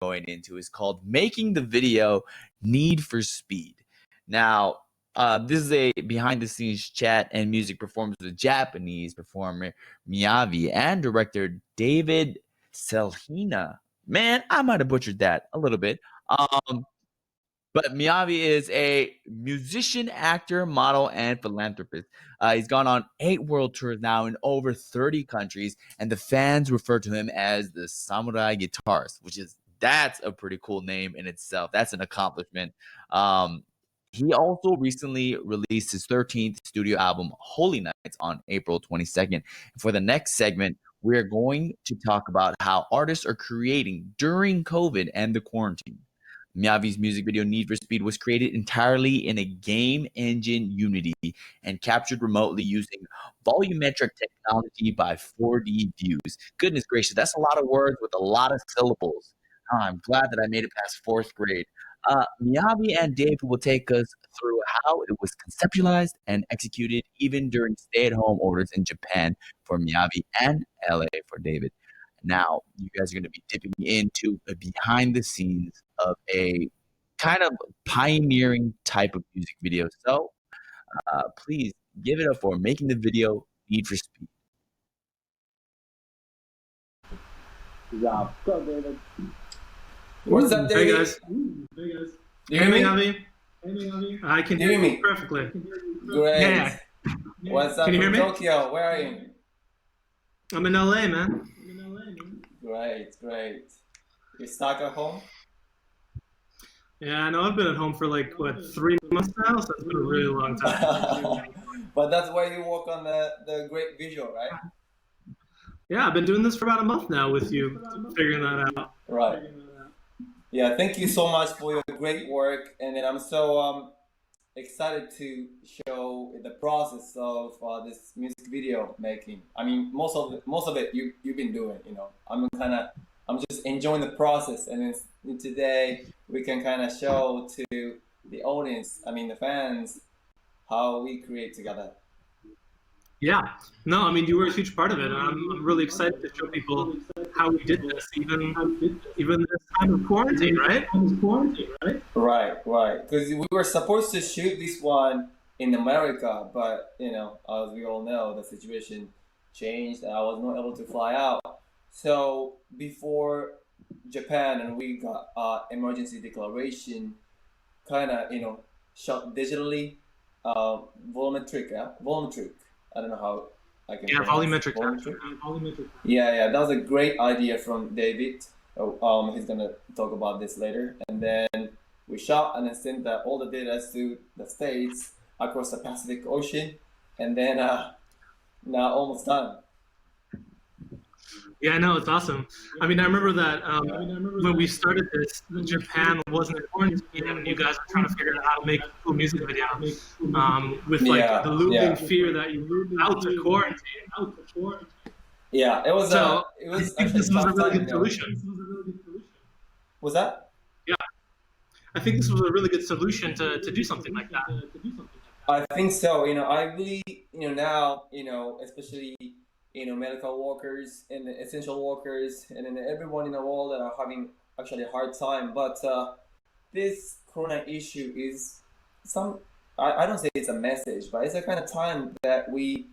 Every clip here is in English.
going into is called Making the Video Need for Speed. Now, this is a behind-the-scenes chat and music performance with Japanese performer Miyavi and director David Selhina. Man, I might have butchered that a little bit. But Miyavi is a musician, actor, model, and philanthropist. He's gone on 8 world tours now in over 30 countries, and the fans refer to him as the samurai guitarist, that's a pretty cool name in itself. That's an accomplishment. Um, he also recently released his 13th studio album, Holy Nights, on April 22nd. For the next segment, we're going to talk about how artists are creating during COVID and the quarantine. Miyavi's music video Need for Speed was created entirely in a game engine Unity and captured remotely using volumetric technology by 4D views. Goodness gracious, that's a lot of words with a lot of syllables. I'm glad that I made it past 4th grade. Miyavi and Dave will take us through how it was conceptualized and executed even during stay-at-home orders in Japan for Miyavi and LA for David. Now, you guys are going to be dipping into a behind the scenes of a kind of pioneering type of music video. So, please give it up for Making the Video Need for Speed. What's up, David? What's up, David? Hey guys. You hear me? Javi? I can hear you perfectly. Great. Yeah. What's up Can you hear from me? Tokyo? Where are you? I'm in LA, man. Great. You stuck at home? Yeah, I know I've been at home for like, 3 months now, so it's been a really long time. But that's why you work on the great visual, right? Yeah, I've been doing this for about a month now with you, figuring that out. Right. Yeah, thank you so much for your great work. And then I'm so excited to show the process of this music video making. I mean, most of it you've been doing, you know. I'm just enjoying the process, and then today we can kind of show to the audience, I mean the fans, how we create together. Yeah. No, I mean, you were a huge part of it. And I'm really excited to show people how we did this, even this time of quarantine, right? Right. Because we were supposed to shoot this one in America, but you know, as we all know, the situation changed, and I was not able to fly out. So before Japan and we got emergency declaration, kind of shot digitally, volumetric. I don't know how I can. Yeah, volumetric. Yeah, that was a great idea from David. He's gonna talk about this later. And then we shot and then sent all the data to the States across the Pacific Ocean, and then now almost done. Yeah, I know, it's awesome. I mean, I remember that when we started this, Japan wasn't in quarantine, and you guys were trying to figure out how to make a cool music video with like the looming fear that you moved out to quarantine. Yeah, it was. So it was. I think this was a really good solution. Was that? Yeah, I think this was a really good solution to do something like that. I think so. I really, now, especially, medical workers and the essential workers and then everyone in the world that are having actually a hard time. But this corona issue is I don't say it's a message, but it's a kind of time that we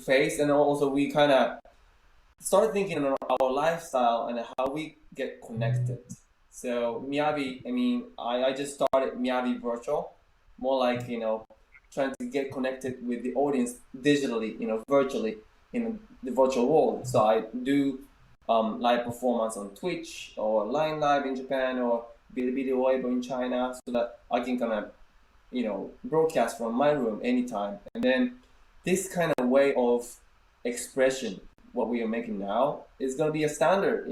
face, and also we kind of start thinking about our lifestyle and how we get connected. So Miyavi, I mean, I just started Miyavi Virtual, more like, trying to get connected with the audience digitally, virtually in the virtual world. So I do live performance on Twitch or Line Live in Japan or Bilibili Weibo in China, so that I can kind of, broadcast from my room anytime. And then this kind of way of expression, what we are making now, is going to be a standard.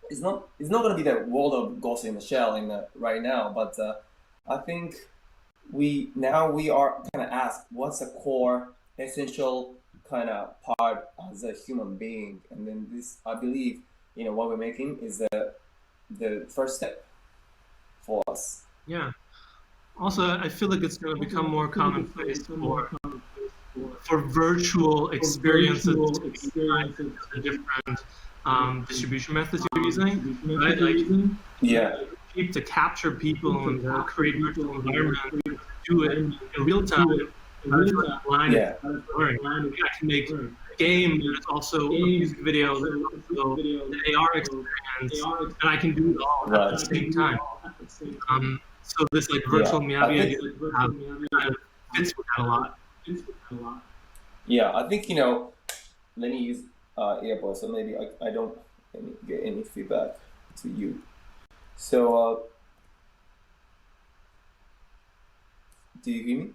It's not going to be the world of Ghost in the Shell right now, but I think we are kind of asked what's the core essential kind of part as a human being, and then this, I believe, what we're making is the first step for us. Yeah. Also, I feel like it's going to become more commonplace for virtual experiences to be different distribution methods you're using, right? Like cheap to capture people and create virtual environment, do it in real time. Line blurring. I can make a game that's also a music video, that's also an AR experience, and I can do it all at the same time. So this like virtual Miyavi idea kind of fits with that a lot. Yeah, I think let me use earbuds, so maybe I don't get any feedback to you. So do you hear me?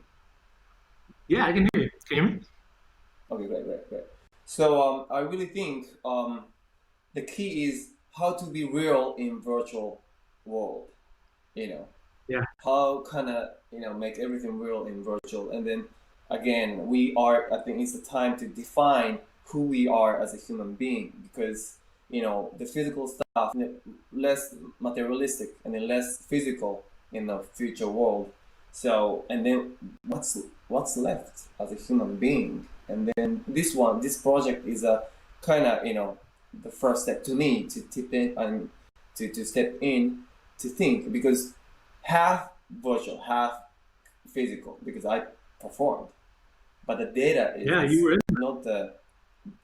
Yeah, I can hear you. Can you hear me? Okay, great. So I really think the key is how to be real in virtual world. Yeah. How kind of make everything real in virtual, and then again I think it's the time to define who we are as a human being, because the physical stuff less materialistic and then less physical in the future world. So and then what's left as a human being, and then this project is a kind of the first step to me to tip in and to step in to think, because half virtual, half physical, because I performed, but the data is you were in not the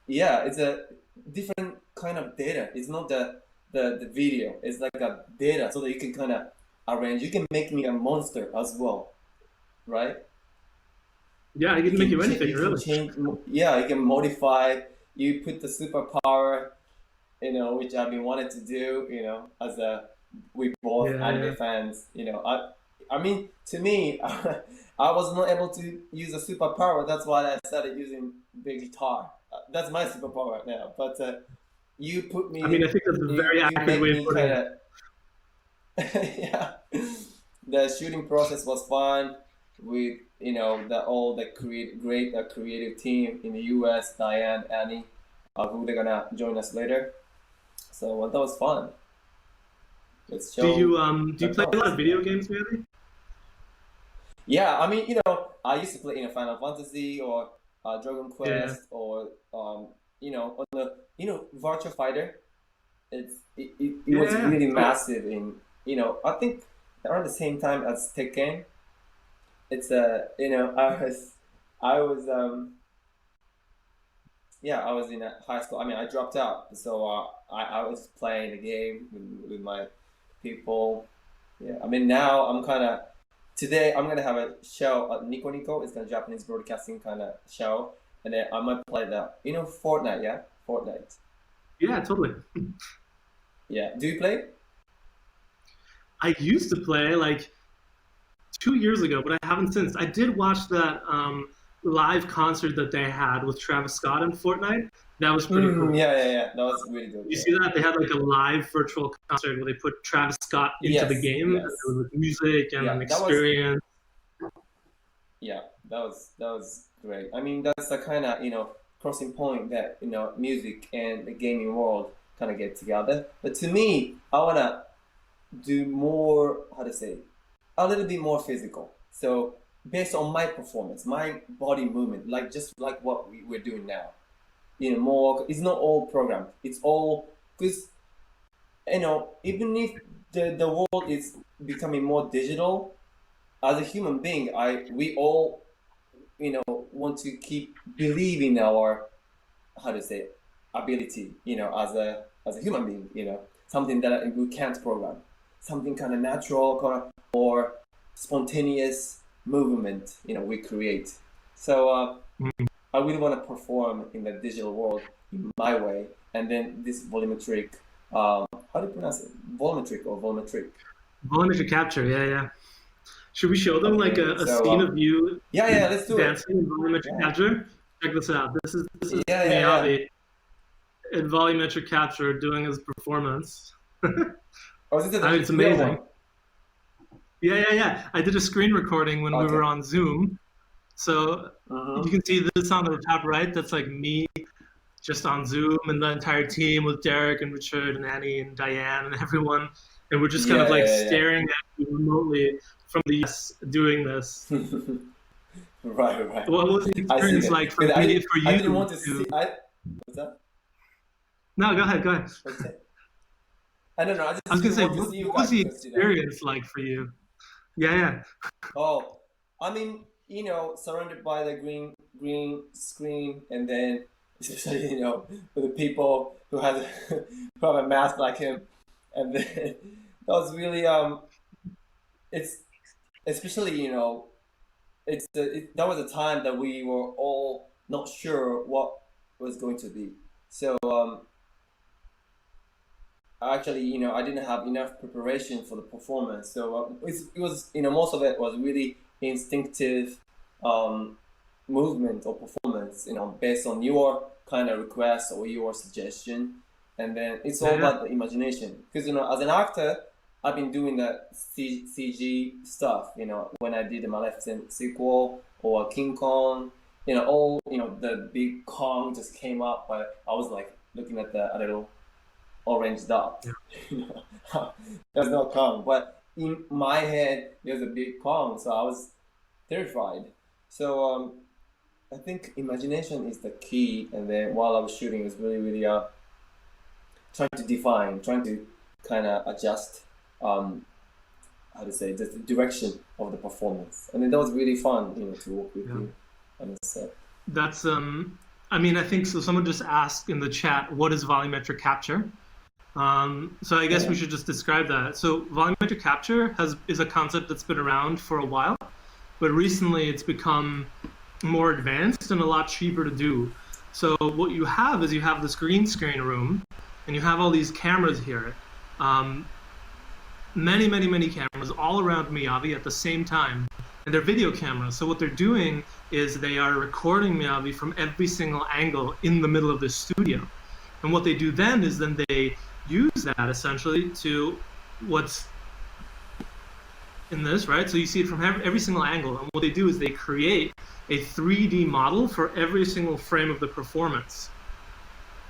it's a different kind of data. It's not the video. It's like a data, so that you can kind of arrange. You can make me a monster as well, right? Yeah, I can make you anything, really. You can modify. You put the superpower, which I've been wanting to do. As we both anime fans. I mean, to me, I was not able to use a superpower. That's why I started using the guitar. That's my superpower now. But you put me. I mean, I think that's a very accurate way of putting it. Yeah, the shooting process was fun with the great creative team in the US, Diane, Annie, who they're gonna join us later. So that was fun. Do you play a lot of video games, maybe? Yeah, I mean, I used to play Final Fantasy or Dragon Quest or on the Virtua Fighter. It was really massive in I think around the same time as Tekken. It's I was in high school. I mean, I dropped out, so I was playing the game with my people. Yeah, I mean, now I'm kind of. Today I'm gonna have a show at Nico Nico. It's a Japanese broadcasting kind of show, and then I might play that. Fortnite, yeah, Fortnite. Yeah, totally. Yeah, do you play? I used to play like 2 years ago, but I haven't since. I did watch that live concert that they had with Travis Scott in Fortnite. That was pretty cool. Yeah. That was really good. You see that? They had like a live virtual concert where they put Travis Scott into the game with music and an experience. That was great. I mean, that's the kind of crossing point that music and the gaming world kind of get together. But to me, I wanna do more. How to say? A little bit more physical. So based on my performance, my body movement, just like what we're doing now. More. It's not all programmed. It's all because even if the world is becoming more digital, as a human being, we all want to keep believing our ability. As a human being. Something that we can't program. Something kind of natural, kind of or spontaneous movement. We create. So. I really want to perform in the digital world in my way, and then this volumetric, how do you pronounce it? Volumetric or volumetric? Volumetric capture, yeah. Should we show them like a scene of you? Yeah, let's do dancing in volumetric capture. Check this out. This is Miyavi in volumetric capture doing his performance. It's amazing. One? Yeah. I did a screen recording when we were on Zoom. So you can see this on the top right. That's like me just on Zoom and the entire team with Derek and Richard and Annie and Diane and everyone. And we're just kind of like staring at you remotely from the US doing this. Right. What was the experience like for you? I didn't want to see. What's that? No, go ahead. I don't know. I I was just gonna say, want to see you what guys was the because experience like for you? Yeah. Oh, I mean, surrounded by the green screen, and then especially with the people who have who have a mask like him, and then that was really it's especially that was a time that we were all not sure what was going to be. So actually, I didn't have enough preparation for the performance. So it was, most of it was really instinctive movement or performance, based on your kind of request or your suggestion. And then it's all about the imagination. Because, as an actor, I've been doing the CG stuff, when I did the Maleficent sequel or King Kong, all, the big Kong just came up, but I was like looking at a little orange dot. There's no Kong, but in my head there's a big Kong, so I was terrified. So I think imagination is the key, and then while I was shooting, it was really trying to kind of adjust how to say the direction of the performance, and then that was really fun, to work with you on the set. That's I mean, I think so. Someone just asked in the chat, what is volumetric capture? So I guess we should just describe that. So volumetric capture is a concept that's been around for a while, but recently it's become more advanced and a lot cheaper to do. So what you have is you have this green screen room, and you have all these cameras here. Many cameras all around Miyavi at the same time, and they're video cameras. So what they're doing is they are recording Miyavi from every single angle in the middle of the studio. And what they do then is they use that essentially to what's in this, right? So you see it from every single angle. And what they do is they create a 3D model for every single frame of the performance.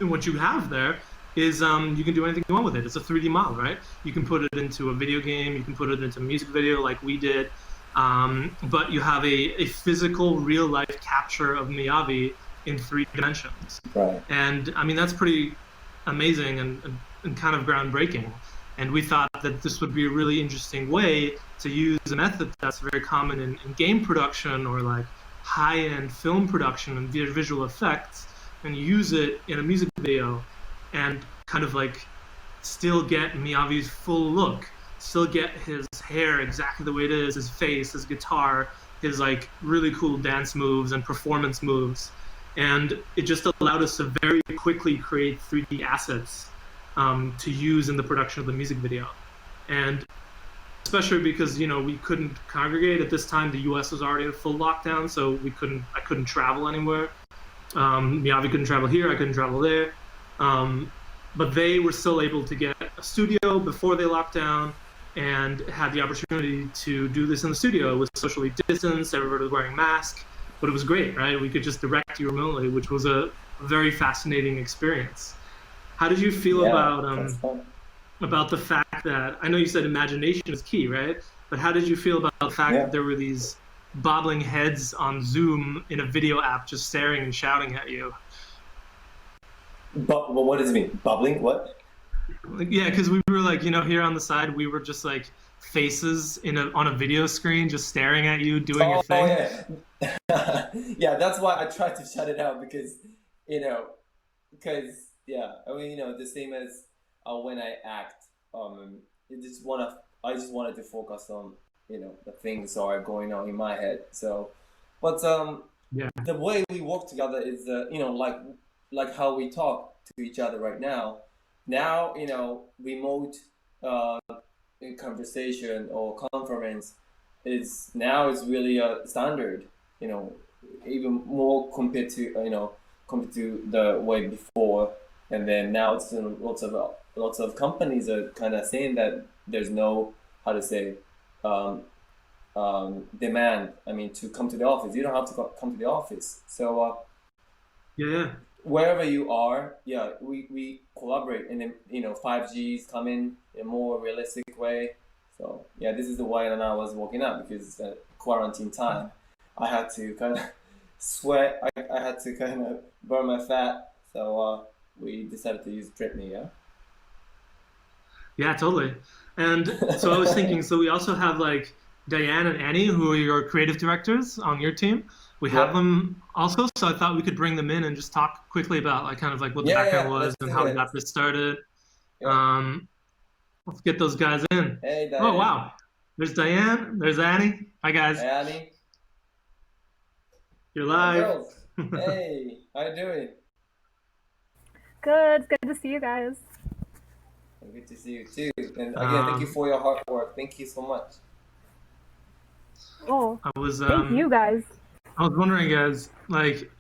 And what you have there is you can do anything you want with it. It's a 3D model, right? You can put it into a video game, you can put it into a music video like we did, but you have a physical, real-life capture of Miyavi in 3 dimensions. Right. And I mean, that's pretty amazing and kind of groundbreaking. And we thought that this would be a really interesting way to use a method that's very common in game production or like high-end film production and visual effects, and use it in a music video and kind of like still get Miyavi's full look, still get his hair exactly the way it is, his face, his guitar, his like really cool dance moves and performance moves. And it just allowed us to very quickly create 3D assets to use in the production of the music video. And especially because, we couldn't congregate at this time. The US was already in full lockdown, so I couldn't travel anywhere. Miyavi couldn't travel here, I couldn't travel there. But they were still able to get a studio before they locked down and had the opportunity to do this in the studio. It was socially distanced, everybody was wearing masks, but it was great, right? We could just direct you remotely, which was a very fascinating experience. How did you feel about the fact that, I know you said imagination is key, right? But how did you feel about the fact that there were these bobbling heads on Zoom in a video app just staring and shouting at you? But what does it mean? Bubbling? What? Yeah, because we were like, here on the side, we were just like faces on a video screen, just staring at you, doing your thing. Yeah. Yeah, that's why I tried to shut it out because, I mean, the same as when I act, I just wanted to focus on, the things that are going on in my head. So, but the way we work together is, like how we talk to each other right now. Now, remote conversation or conference is really a standard. Even more compared to the way before. And then now it's lots of companies are kind of saying that there's no demand. I mean, to come to the office, you don't have to come to the office. So wherever you are, we collaborate, and then 5Gs come in a more realistic way. So this is the way that I was working out because quarantine time, I had to kind of sweat. I had to kind of burn my fat. So we decided to use Britney. Yeah. Yeah, totally. And so I was thinking, so we also have like Diane and Annie, who are your creative directors on your team. We have them also, so I thought we could bring them in and just talk quickly about like kind of like what the background was and how we got this started. Let's get those guys in. Hey, Diane. Oh wow, there's Diane, there's Annie. Hi guys. Hey, Annie. You're live. Hey, how you doing? Good. It's good to see you guys. Good to see you too. And again, thank you for your hard work. Thank you so much. Oh, thank you guys. I was wondering, guys, like,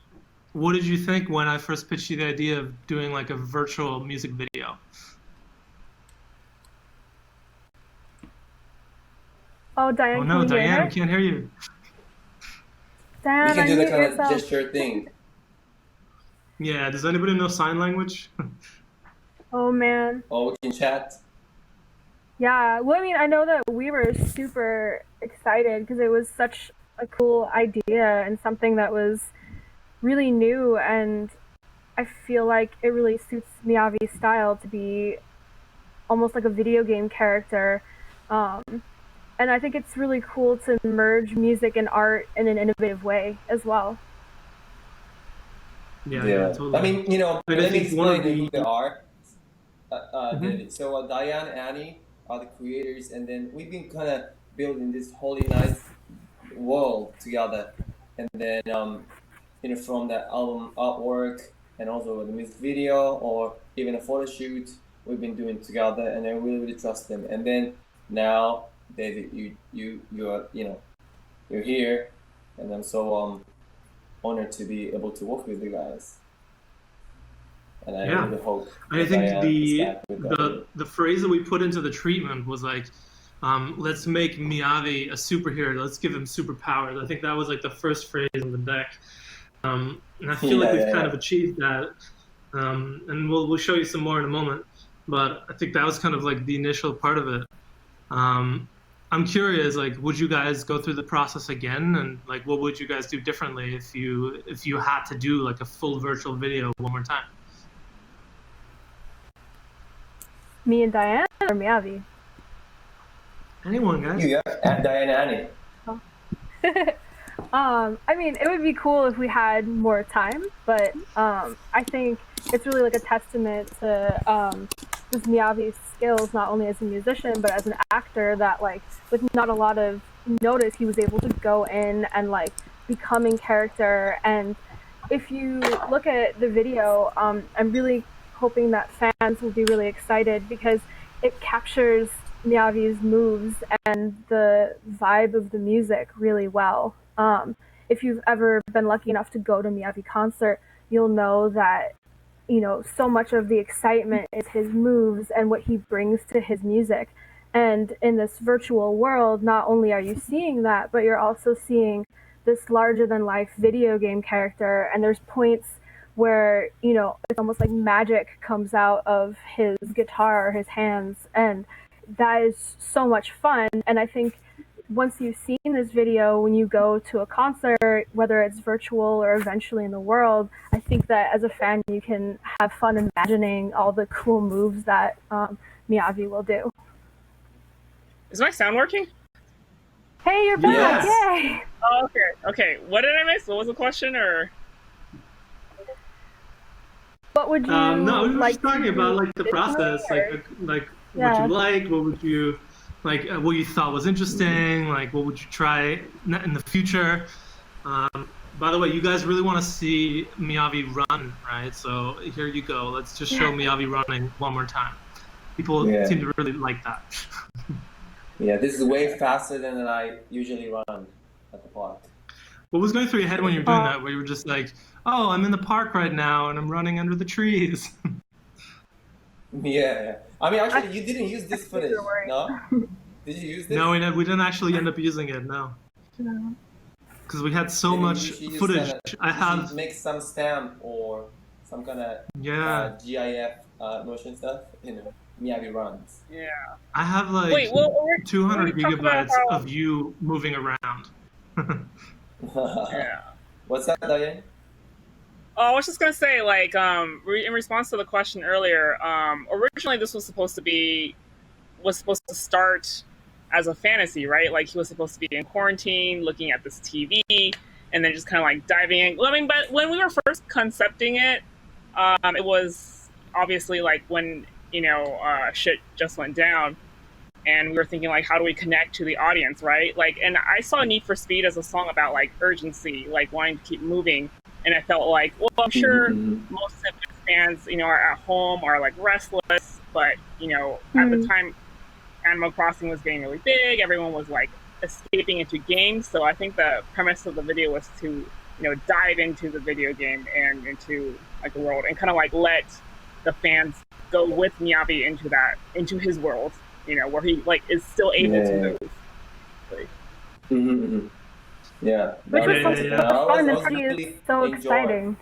what did you think when I first pitched you the idea of doing like a virtual music video? Oh, Diane. Oh no, can you Diane, hear we can't hear you. Diane, you can do the kind yourself. of gesture thing. Yeah, does anybody know sign language? Oh man. Oh, we can chat. Yeah, well, I mean, I know that we were super excited because it was such a cool idea and something that was really new, and I feel like it really suits Miyavi's style to be almost like a video game character. And I think it's really cool to merge music and art in an innovative way as well. Yeah, totally. I mean, you know, but let me explain who they are. David. So Diane and Annie are the creators, and then we've been kind of building this holy nice world together. And then, you know, from the album artwork and also the music video or even a photo shoot, we've been doing together, and I really trust them. And then now, David, you are, you know, you're here, and I'm so honored to be able to work with you guys. And I really hope. I think the phrase that we put into the treatment was like, let's make Miyavi a superhero. Let's give him superpowers. I think that was like the first phrase on the deck, and I feel like we've kind of achieved that. And we'll show you some more in a moment. But I think that was kind of like the initial part of it. I'm curious, like, would you guys go through the process again, and like, what would you guys do differently if you had to do like a full virtual video one more time? Me and Diane or Miyavi? Anyone, guys? You, and Diane and Annie. I mean, it would be cool if we had more time, but I think it's really like a testament to just Miyavi's skills, not only as a musician, but as an actor, that like with not a lot of notice, he was able to go in and like become in character. And if you look at the video, I'm really hoping that fans will be really excited because it captures Miyavi's moves and the vibe of the music really well. If you've ever been lucky enough to go to Miyavi concert, you'll know that, you know, so much of the excitement is his moves and what he brings to his music. And in this virtual world, not only are you seeing that, but you're also seeing this larger than life video game character. And there's points where, you know, it's almost like magic comes out of his guitar or his hands. And that is so much fun. And I think once you've seen this video, when you go to a concert, whether it's virtual or eventually in the world, I think that as a fan, you can have fun imagining all the cool moves that Miyavi will do. Is my sound working? Hey, you're back! Yes. Yay! Oh, okay. Okay. What did I miss? What was the question, or? What would you no, we were like just talking about like the process, like what you like, what would you like, what you thought was interesting, like what would you try in the future. By the way, you guys really want to see Miyavi run, right? So here you go. Let's just show Miyavi running one more time. People seem to really like that. Yeah, this is way faster than I usually run at the park. What was going through your head when you were doing that, where you were just like, oh, I'm in the park right now and I'm running under the trees? Yeah. I mean, actually, you didn't use this footage, no? Did you use this? No, we didn't actually end up using it, no. Because we had so much footage. I have make some stamp or some kind of GIF motion stuff, you know, Miyavi runs. Yeah. I have like 200 gigabytes of you moving around. Yeah. What's that, Diane? Oh, I was just gonna say, like, in response to the question earlier, originally this was supposed to start as a fantasy, right? Like he was supposed to be in quarantine, looking at this TV, and then just kind of like diving in. Well, I mean, but when we were first concepting it, it was obviously like when shit just went down, and we were thinking like, how do we connect to the audience, right? Like, and I saw Need for Speed as a song about like urgency, like wanting to keep moving, and I felt like, well, I'm sure most of the fans, are at home, are like restless, but at the time Animal Crossing was getting really big. Everyone was like escaping into games. So I think the premise of the video was to, dive into the video game and into like the world and kind of like let the fans go with Miyavi into his world, where he like is still able to move. Like, Yeah. Which was so fun and pretty really so exciting.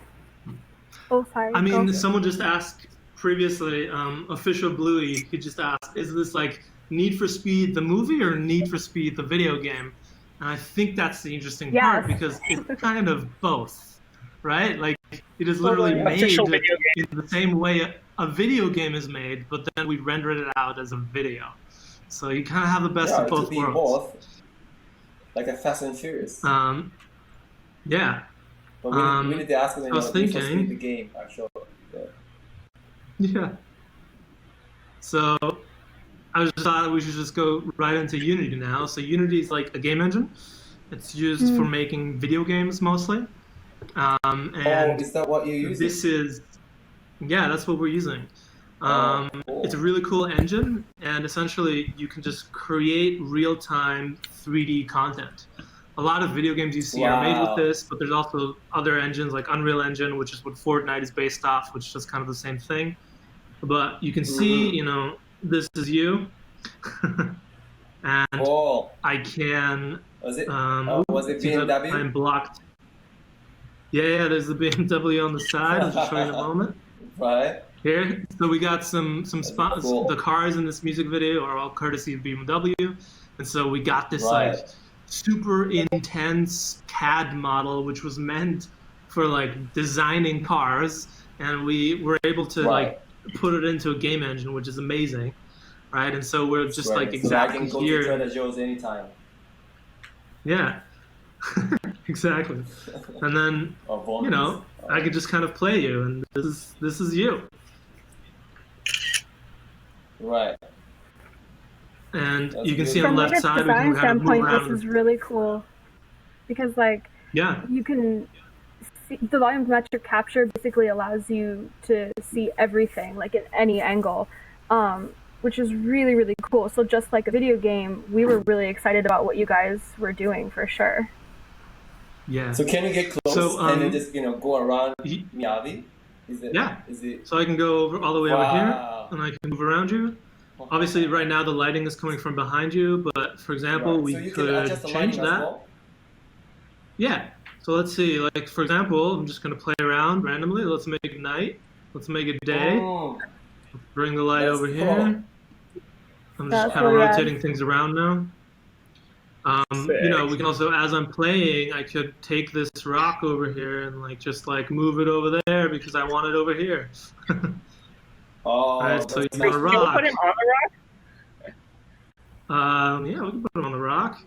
Oh, sorry. I mean, someone just asked previously, Official Bluey, he just asked, is this like Need for Speed the movie or Need for Speed the video game? And I think that's the interesting part because it's kind of both, right? Like it is literally made in the same way a video game is made, but then we render it out as a video. So you kind of have the best of both worlds. Both, like a Fast and Furious. Yeah. But we need to ask them. I was thinking the game actually. Yeah. So I just thought we should just go right into Unity now. So Unity is like a game engine. It's used for making video games mostly. And is that what you're using? That's what we're using. Cool. It's a really cool engine, and essentially you can just create real-time 3D content. A lot of video games you see are made with this, but there's also other engines like Unreal Engine, which is what Fortnite is based off, which is just kind of the same thing. But you can see, this is you, and I can. Was it BMW? I'm blocked. Yeah, there's the BMW on the side. I'll just show you in a moment. Right. Here, so we got some spots. Cool. The cars in this music video are all courtesy of BMW, and so we got this like super intense CAD model, which was meant for like designing cars, and we were able to like put it into a game engine, which is amazing, right? And so we're just like exactly so I can here. Go to Trader Joe's anytime. Yeah, exactly. And then I could just kind of play you, and this is you. Right. And you can see on the left side, we can kind of move around. This is really cool because, like, you can see the volumetric capture basically allows you to see everything, like at any angle, which is really, really cool. So just like a video game, we were really excited about what you guys were doing for sure. Yeah. So can you get close and then just go around Miyavi? Is it? So I can go over all the way over here, and I can move around you. Obviously, right now the lighting is coming from behind you, but for example, we could change that. Well? Yeah. So let's see. Like for example, I'm just gonna play around randomly. Let's make it night. Let's make it day. Bring the light over here. I'm just kind of rotating things around now. We can also, as I'm playing, I could take this rock over here and like just like move it over there because I want it over here. Right, so you want a rock. Can we put him on the rock? Yeah, we can put him on the rock.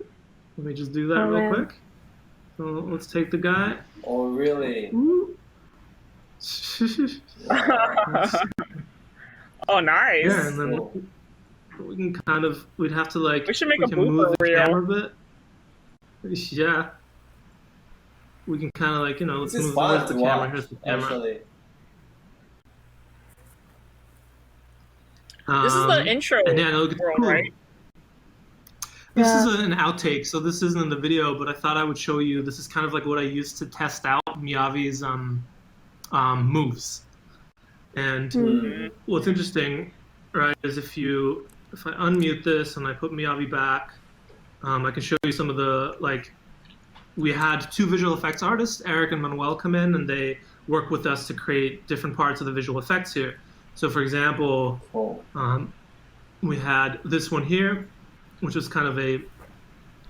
Let me just do that real quick. So let's take the guy. Oh, really? Oh, nice. Yeah, and then we can kind of, we'd have to like, we should make a move the reel. camera a bit. Yeah. We can kind of like, let's move the camera. Here's the camera. Actually. This is the intro world, right? This is an outtake, so this isn't in the video, but I thought I would show you. This is kind of like what I used to test out Miyavi's moves. And what's interesting, right, is if I unmute this and I put Miyavi back, I can show you some of the, like, we had two visual effects artists, Eric and Manuel, come in, and they work with us to create different parts of the visual effects here. So for example, we had this one here, which was kind of a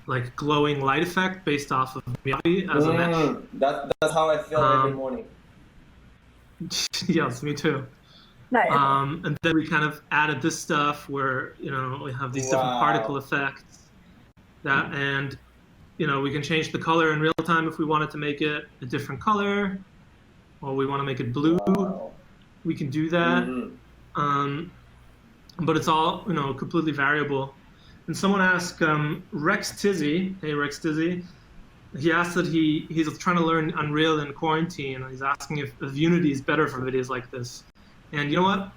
like glowing light effect based off of Miyavi as a mesh. That's how I feel every morning. Yes, me too. Nice. And then we kind of added this stuff where we have these different particle effects and we can change the color in real time if we wanted to make it a different color, or we want to make it blue. Wow. We can do that. But it's all completely variable. And someone asked Rex Tizzy, hey Rex Tizzy, he asked that he's trying to learn Unreal in quarantine, and he's asking if Unity is better for videos like this. And you know what?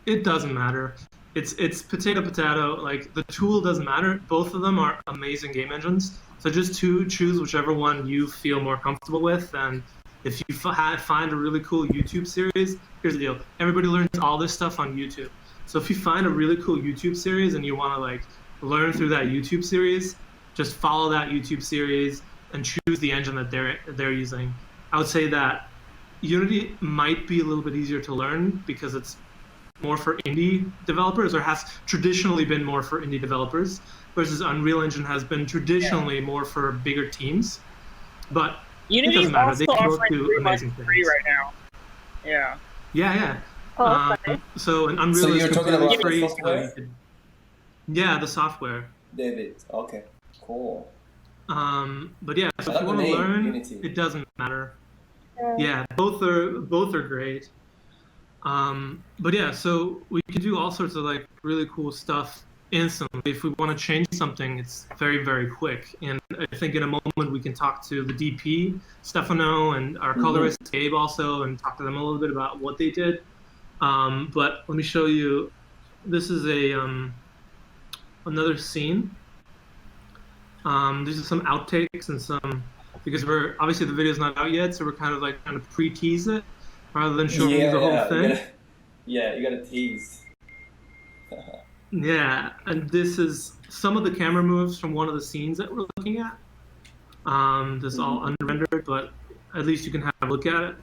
It doesn't matter. It's potato. Like, the tool doesn't matter. Both of them are amazing game engines. So just choose whichever one you feel more comfortable with. And if you find a really cool YouTube series, here's the deal: everybody learns all this stuff on YouTube. So if you find a really cool YouTube series and you want to learn through that YouTube series, just follow that YouTube series and choose the engine that they're using. I would say that Unity might be a little bit easier to learn because it's more for indie developers, or has traditionally been more for indie developers, versus Unreal Engine has been traditionally more for bigger teams. But Unity it doesn't matter. also They can both offering do 3 months amazing free things. right now. Yeah. Yeah. Oh, okay. So an Unreal So is you're talking completely about the free. software? Yeah, the software. David. Okay. Cool. But yeah, so I if like you the want to name, learn, Unity. it doesn't matter. Yeah. Yeah, both are great. But yeah, so we can do all sorts of really cool stuff instantly. If we want to change something, it's very, very quick. And I think in a moment we can talk to the DP, Stefano, and our colorist, Gabe, also, and talk to them a little bit about what they did. But let me show you. This is another scene. These are some outtakes and because we're obviously the video's not out yet, so we're kind of trying to pre-tease it rather than showing you the whole thing. You gotta tease. Yeah, and this is some of the camera moves from one of the scenes that we're looking at. This is all unrendered, but at least you can have a look at it.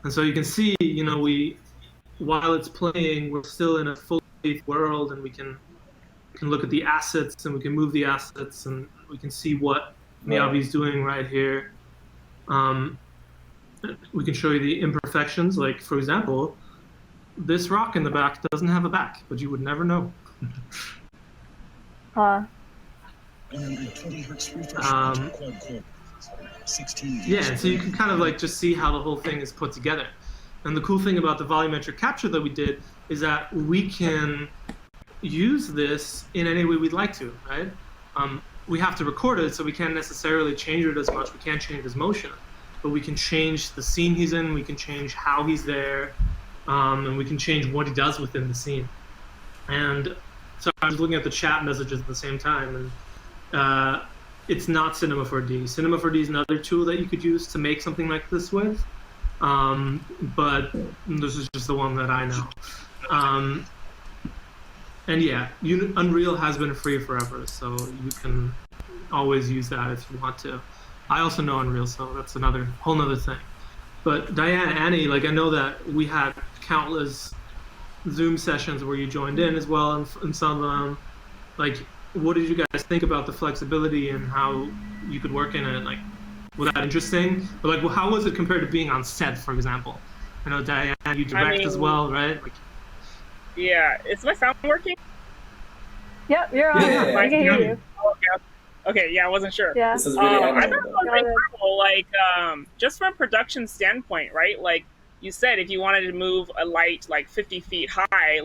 And so you can see, while it's playing, we're still in a full world, and we can look at the assets, and we can move the assets, and we can see what Miyavi's doing right here. We can show you the imperfections, like, for example, this rock in the back doesn't have a back, but you would never know. Yeah, and so you can kind of just see how the whole thing is put together. And the cool thing about the volumetric capture that we did is that we can use this in any way we'd like to, right? We have to record it, so we can't necessarily change it as much. We can't change his motion, but we can change the scene he's in, we can change how he's there, and we can change what he does within the scene. And so I was looking at the chat messages at the same time, and it's not Cinema 4D. Cinema 4D is another tool that you could use to make something like this with, but this is just the one that I know. And yeah, Unreal has been free forever, so you can always use that if you want to. I also know Unreal, so that's whole nother thing. But Diane, Annie, I know that we had countless Zoom sessions where you joined in as well, and some of them, what did you guys think about the flexibility and how you could work in it? Was that interesting? But how was it compared to being on set, for example? I know Diane, you direct as well, right? Yeah, is my sound working? Yep, you're on. Yeah. I can hear you. Okay, yeah, I wasn't sure. Yeah. This is really I thought it was incredible. Just from a production standpoint, right? Like you said, if you wanted to move a light 50 feet high,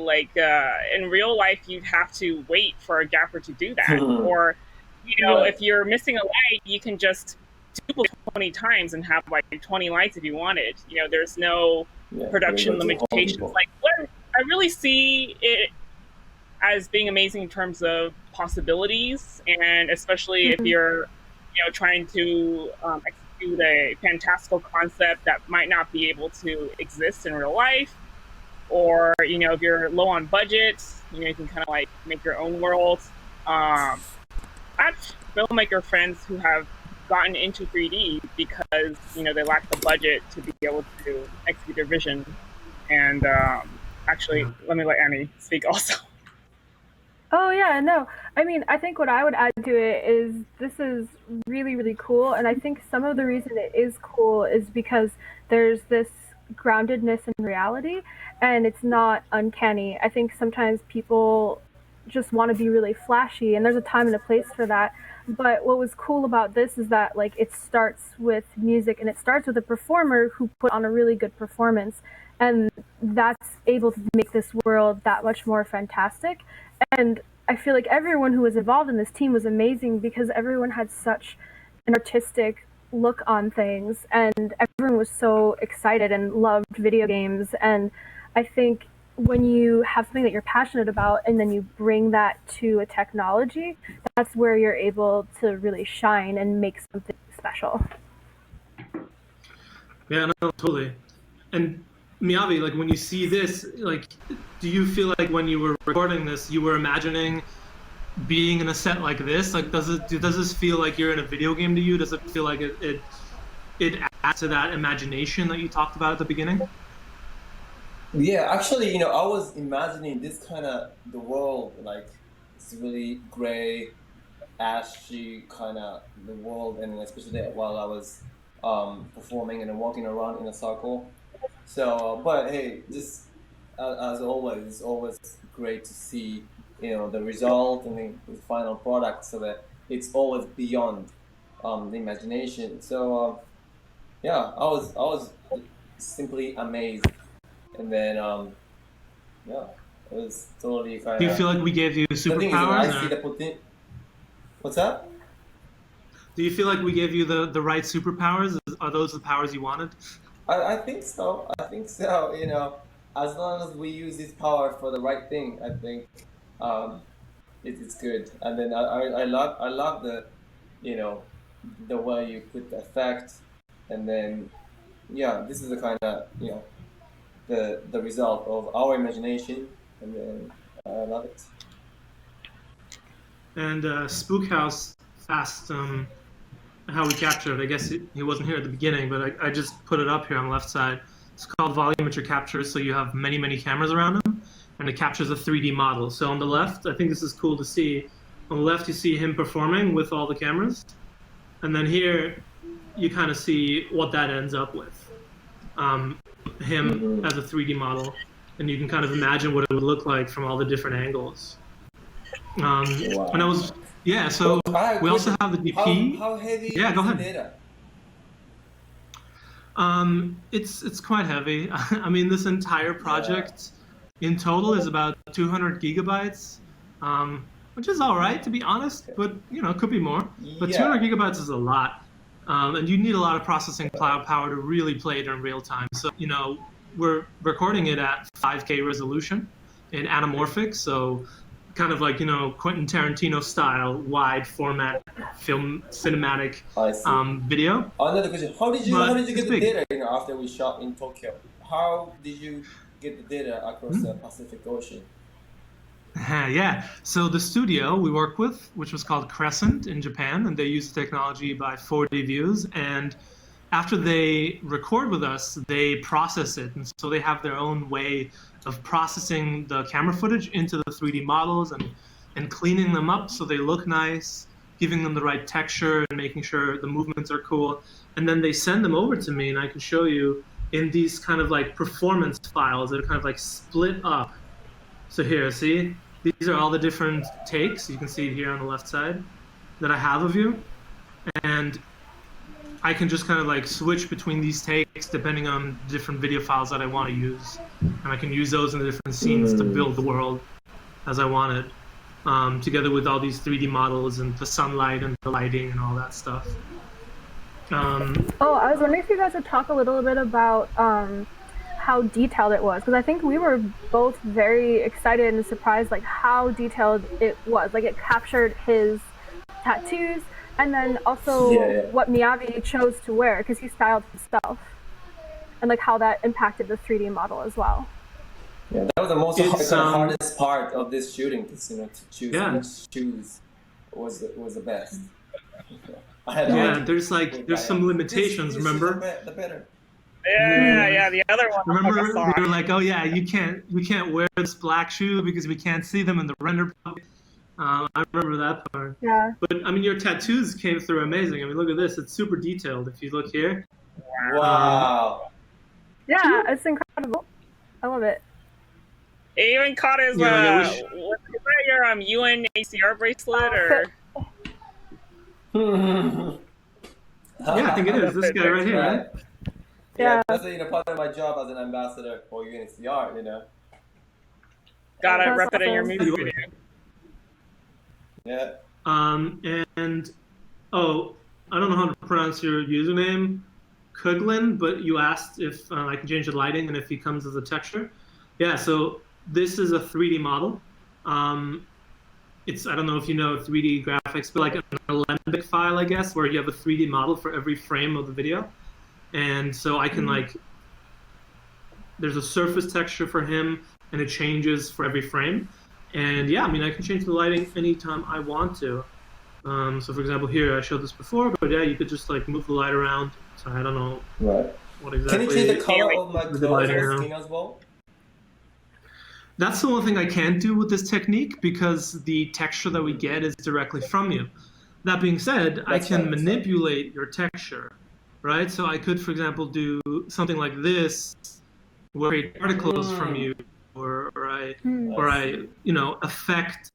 in real life, you'd have to wait for a gaffer to do that. Or, if you're missing a light, you can just duplicate 20 times and have 20 lights if you wanted. There's no production limitations. I really see it as being amazing in terms of possibilities, and especially if you're, trying to execute a fantastical concept that might not be able to exist in real life, or if you're low on budget, you can kind of make your own world. I have filmmaker friends who have gotten into 3D because they lack the budget to be able to execute their vision, and actually, let me let Annie speak also. Oh yeah, no. I mean, I think what I would add to it is this is really, really cool, and I think some of the reason it is cool is because there's this groundedness in reality, and it's not uncanny. I think sometimes people just want to be really flashy, and there's a time and a place for that. But what was cool about this is that like it starts with music, and it starts with a performer who put on a really good performance, and that's able to make this world that much more fantastic. And I feel like everyone who was involved in this team was amazing because everyone had such an artistic look on things, and everyone was so excited and loved video games. And I think when you have something that you're passionate about and then you bring that to a technology, that's where you're able to really shine and make something special. Yeah, no, totally. And Miyavi, like when you see this, like, do you feel like when you were recording this, you were imagining being in a set like this? Like, does this feel like you're in a video game to you? Does it feel like it adds to that imagination that you talked about at the beginning? Yeah, actually, I was imagining this kind of the world, like it's really gray, ashy kind of the world, and especially while I was performing and walking around in a circle. So, but hey, just as always, it's always great to see the result and the final product, so that it's always beyond the imagination. So yeah, I was simply amazed, and then yeah, it was totally kind Do you of. feel like we gave you The thing is, superpowers? I see the potential. What's that? Do you feel like we gave you the right superpowers? Are those the powers you wanted? I think so. I think so. As long as we use this power for the right thing, I think um, it's good. And then I love you know the way you put the effect, and then yeah, this is the kind of the result of our imagination, and then I love it. And Spook House asked how we captured it. I guess he wasn't here at the beginning, but I just put it up here on the left side. It's called volumetric capture, so you have many, many cameras around him, and it captures a 3D model. So on the left, I think this is cool to see. On the left, you see him performing with all the cameras, and then here, you kind of see what that ends up with. Him as a 3D model, and you can kind of imagine what it would look like from all the different angles. Wow. And I was, yeah, so we also have the DP. How heavy Yeah, is go the ahead. data? It's quite heavy. I mean, this entire project in total is about 200 gigabytes, which is all right, to be honest, but, it could be more. But Yeah. 200 gigabytes is a lot. And you need a lot of processing power to really play it in real time. So, we're recording it at 5K resolution in anamorphic, so kind of like, Quentin Tarantino style, wide format film cinematic I see. video. Another question: How did you But get it's the big. data? After we shot in Tokyo, how did you get the data across the Pacific Ocean? Yeah. So the studio we work with, which was called Crescent in Japan, and they use the technology by 4D views. And after they record with us, they process it. And so they have their own way of processing the camera footage into the 3D models and cleaning them up so they look nice, giving them the right texture and making sure the movements are cool. And then they send them over to me, and I can show you in these kind of like performance files that are kind of like split up. So here, see, these are all the different takes. You can see it here on the left side that I have of you. And I can just kind of like switch between these takes depending on different video files that I want to use. And I can use those in the different scenes to build the world as I want it, together with all these 3D models and the sunlight and the lighting and all that stuff. Oh, I was wondering if you guys would talk a little bit about how detailed it was, because I think we were both very excited and surprised like how detailed it was. Like it captured his tattoos, and then also what Miyavi chose to wear, because he styled himself, and like how that impacted the 3D model as well. Yeah, that was the most hardest part of this shooting. To choose which shoes was the best. There's some limitations. This remember? The better. Yeah, the other one. Remember, we were like, oh yeah, you can't wear this black shoe because we can't see them in the render. I remember that part. Yeah. But I mean, your tattoos came through amazing. I mean, look at this; it's super detailed. If you look here. Wow. Yeah, it's incredible. I love it. It even caught his Yeah, like, I wish- was that your UNHCR bracelet or? Yeah, I think it is. This guy right here, right? Yeah, that's part of my job as an ambassador for UNHCR. Gotta That's rep it in your awesome. music video. Yeah. And oh, I don't know how to pronounce your username, Kuglin, but you asked if I can change the lighting and if he comes as a texture. Yeah, so this is a 3D model. It's, I don't know if you know 3D graphics, but like an Alembic file, I guess, where you have a 3D model for every frame of the video. And so I can like, there's a surface texture for him and it changes for every frame. And yeah, I mean, I can change the lighting anytime I want to. So for example, here, I showed this before, but yeah, you could just like move the light around. So I don't know what exactly. Can you change the color of my clothes or skin as well? That's the one thing I can't do with this technique because the texture that we get is directly from you. That being said, I can manipulate your texture, right? So I could, for example, do something like this, where I create particles from you, or I affect.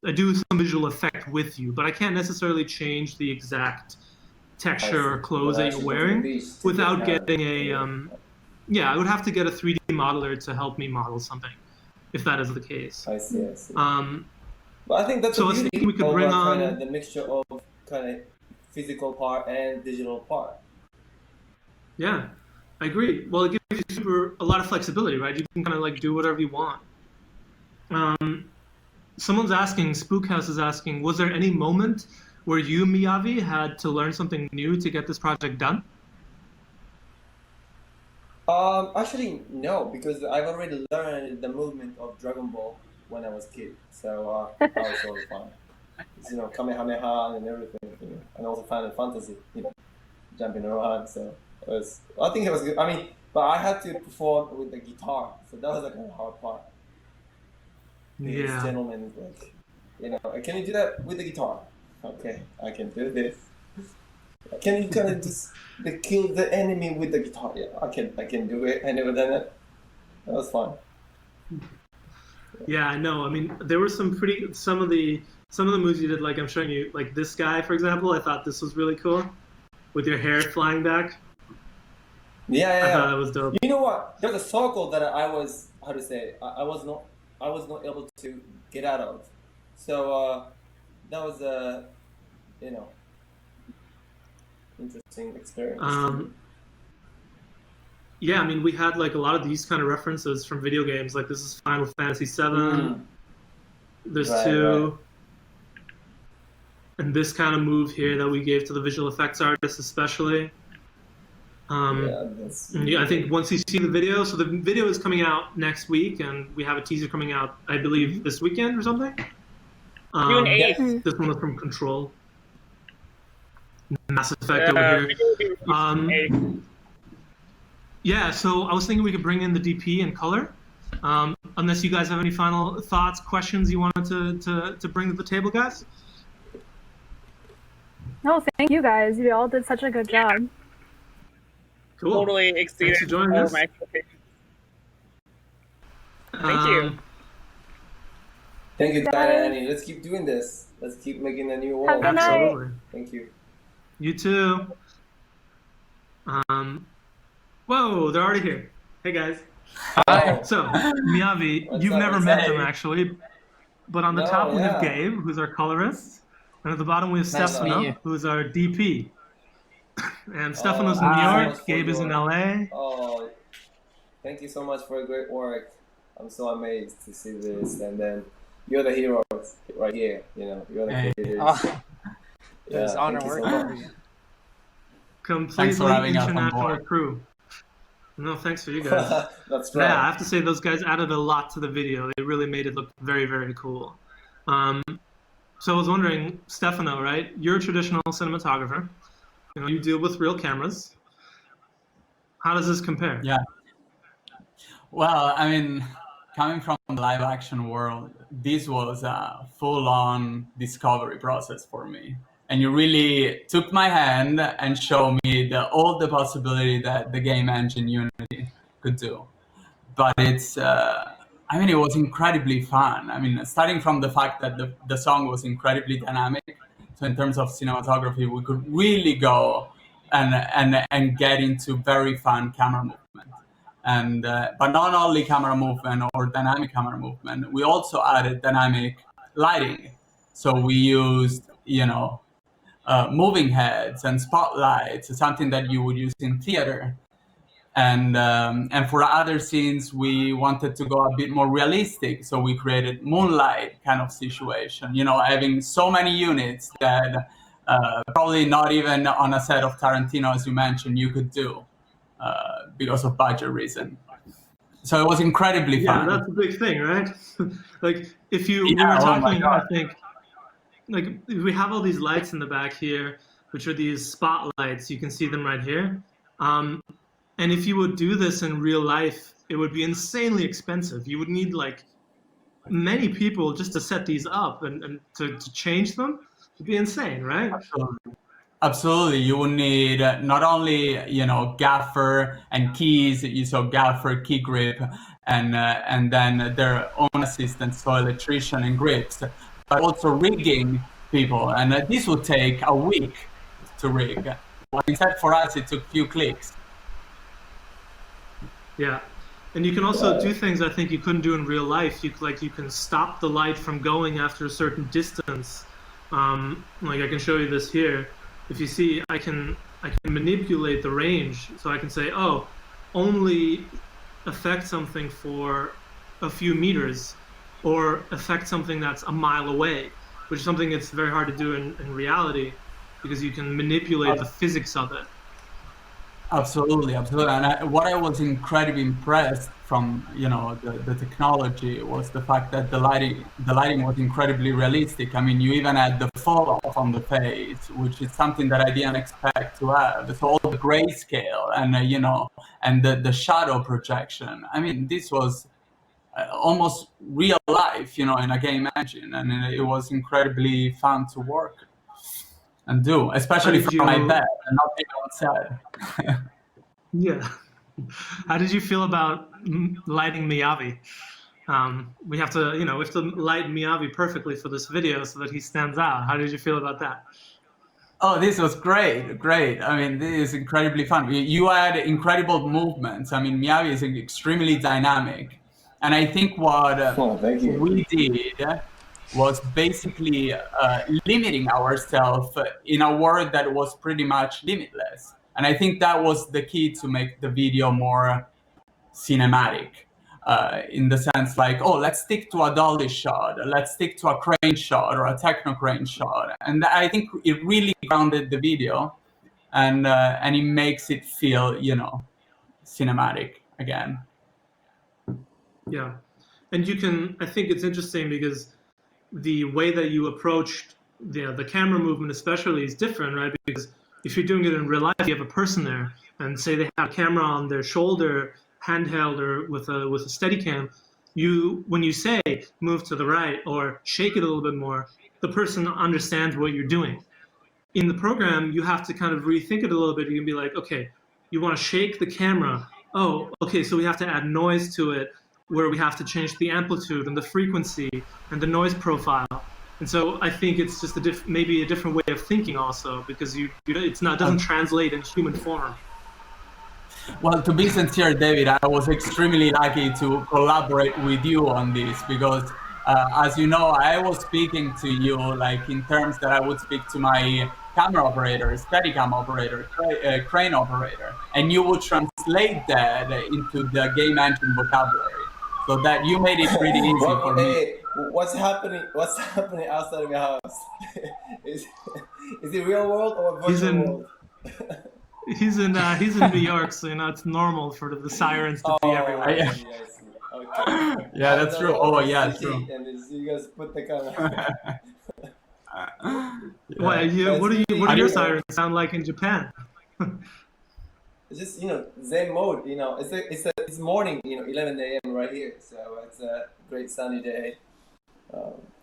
I do some visual effect with you, but I can't necessarily change the exact texture or clothes that you're wearing without getting a. I would have to get a 3D modeler to help me model something, if that is the case. I see. But I think that's so I was thinking we could bring on kind of the mixture of kind of physical part and digital part. Yeah, I agree. Well, it gives you a lot of flexibility, right? You can kind of like do whatever you want. Someone's asking, Spookhouse is asking, was there any moment where you, Miyavi, had to learn something new to get this project done? Actually, no, because I've already learned the movement of Dragon Ball when I was a kid, so that was totally fun. It's, Kamehameha and everything, and also Final Fantasy, jumping around. So I think it was good. I mean, but I had to perform with the guitar, so that was like a hard part. Yeah. This gentleman is like, can you do that with the guitar? Okay, I can do this. Can you kind of just kill the enemy with the guitar? Yeah, I can do it. I never done it. That was fun. Yeah, I know. I mean, there were some of the moves you did. Like I'm showing you, like this guy, for example. I thought this was really cool, with your hair flying back. Yeah. I thought that was dope. You know what? There's a circle that I was I was not able to get out of. So that was interesting experience. Yeah, I mean, we had like a lot of these kind of references from video games. Like this is Final Fantasy VII. There's two. And this kind of move here that we gave to the visual effects artists especially. I think once you see the video, so the video is coming out next week, and we have a teaser coming out, I believe, this weekend or something. June 8th. This one was from Control. Mass Effect over here. Yeah, so I was thinking we could bring in the DP and color. Unless you guys have any final thoughts, questions you wanted to bring to the table, guys? No, thank you guys. You all did such a good job. Cool. Totally exceeded all my expectations. Thank you. Thank you, Diane. Let's keep doing this. Let's keep making a new world. Absolutely. Thank you. You too. Whoa, they're already here. Hey guys. Hi. So, Miyavi, you've never met them actually, but on the top we have Gabe, who's our colorist, and at the bottom we have Stefano, who's our DP. And Stefano's in New York, Gabe is in LA. Oh, thank you so much for your great work. I'm so amazed to see this, and then you're the heroes right here. You're the creators. It's an honor working with you. Completely international crew. No, thanks for you guys. That's right. Yeah, I have to say those guys added a lot to the video. They really made it look very, very cool. So I was wondering, Stefano, right? You're a traditional cinematographer. You deal with real cameras. How does this compare? Yeah. Well, I mean, coming from the live action world, this was a full-on discovery process for me. And you really took my hand and showed me all the possibility that the game engine Unity could do. But it's, I mean, it was incredibly fun. I mean, starting from the fact that the song was incredibly dynamic. So in terms of cinematography, we could really go and get into very fun camera movement. And but not only camera movement or dynamic camera movement, we also added dynamic lighting. So we used, moving heads and spotlights, something that you would use in theater. And for other scenes, we wanted to go a bit more realistic, so we created moonlight kind of situation. Having so many units that probably not even on a set of Tarantino, as you mentioned, you could do because of budget reason. So it was incredibly fun. Yeah, that's a big thing, right? Like if we were oh my talking, God. I think, like we have all these lights in the back here, which are these spotlights. You can see them right here. And if you would do this in real life, it would be insanely expensive. You would need like many people just to set these up and to change them. It'd be insane, right? Absolutely. You would need not only, gaffer and keys, so gaffer, key grip, and then their own assistants, so electrician and grips, but also rigging people. And this would take a week to rig. But instead for us, it took a few clicks. Yeah. And you can also do things I think you couldn't do in real life. You can stop the light from going after a certain distance. Like I can show you this here. If you see, I can manipulate the range. So I can say, oh, only affect something for a few meters, or affect something that's a mile away, which is something that's very hard to do in reality, because you can manipulate the physics of it. Absolutely. And what I was incredibly impressed from, the technology was the fact that the lighting was incredibly realistic. I mean, you even had the fall off on the face, which is something that I didn't expect to have. So all the grayscale and, and the shadow projection. I mean, this was almost real life, in a game engine, and it was incredibly fun to work and do, especially from my bed and not being outside. Yeah. How did you feel about lighting Miyavi? We have to light Miyavi perfectly for this video so that he stands out. How did you feel about that? Oh, this was great. I mean, this is incredibly fun. You had incredible movements. I mean, Miyavi is extremely dynamic. And I think what we did was basically limiting ourselves in a world that was pretty much limitless. And I think that was the key to make the video more cinematic, in the sense like, oh, let's stick to a dolly shot, let's stick to a crane shot or a techno crane shot. And I think it really grounded the video, and it makes it feel, cinematic again. Yeah. And I think it's interesting because the way that you approached the camera movement especially is different, right? Because if you're doing it in real life, you have a person there, and say they have a camera on their shoulder, handheld, or with a Steadicam, when you say move to the right or shake it a little bit more, the person understands what you're doing. In the program, you have to kind of rethink it a little bit. You can be like, okay, you want to shake the camera. Oh, okay, so we have to add noise to it, where we have to change the amplitude and the frequency and the noise profile. And so I think it's just maybe a different way of thinking also, because it doesn't translate in human form. Well, to be sincere, David, I was extremely lucky to collaborate with you on this, because as you know, I was speaking to you like in terms that I would speak to my camera operator, Steadicam operator, crane operator, and you would translate that into the game engine vocabulary. So that you made it pretty easy for me. What's happening outside of your house? Is it real world or virtual world? He's in New York, so it's normal for the sirens to be everywhere. I see. Okay. Yeah, that's true. Oh, yeah, true. And you guys put the camera. What do your sirens sound like in Japan? It's just Zen mode. It's morning. 11 a.m. right here, so it's a great sunny day.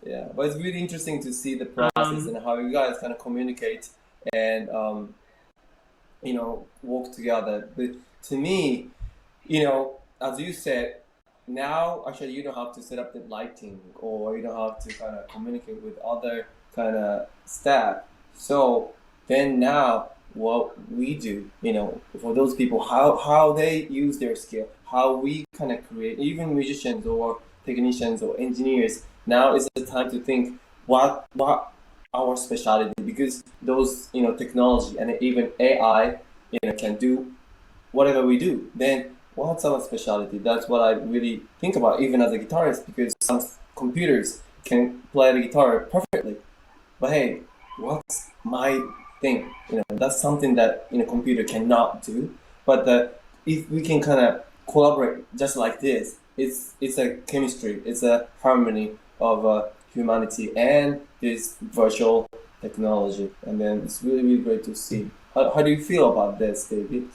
Yeah, but it's really interesting to see the process and how you guys kind of communicate and work together. But to me, you know, as you said, now actually you don't have to set up the lighting, or you don't have to kind of communicate with other kind of staff. So then now what we do, you know, for those people, how they use their skill, how we kind of create, even musicians or technicians or engineers, now is the time to think what our specialty, because those, you know, technology and even AI, you know, can do whatever we do. Then what's our specialty? That's what I really think about, even as a guitarist, because some computers can play the guitar perfectly. But hey, what's my thing? You know, that's something that, you know, computer cannot do. But if we can kind of collaborate just like this, it's a chemistry, it's a harmony of humanity and this virtual technology, and then it's really really great to see. How do you feel about this, David?